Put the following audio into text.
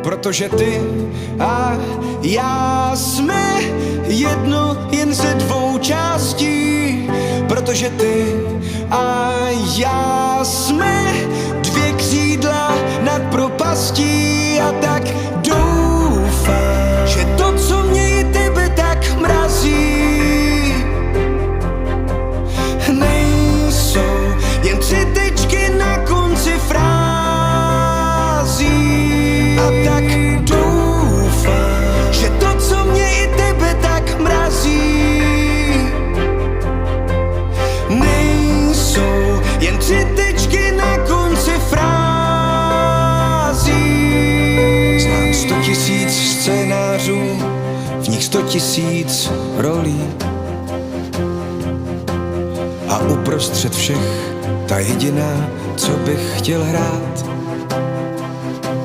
Protože ty a já jsme jedno jen ze dvou částí. Protože ty a já jsme dvě křídla nad propastí. A tak doufám, že to, co mě i tebe tak mrazí, nejsou jen tři tečky na konci frází. A tak doufám, že to, co mě i tebe tak mrazí, nejsou jen tři tečky na konci frází. Znám 100 000 scénářů, v nich 100 000 rolí. A uprostřed všech ta jediná, co bych chtěl hrát,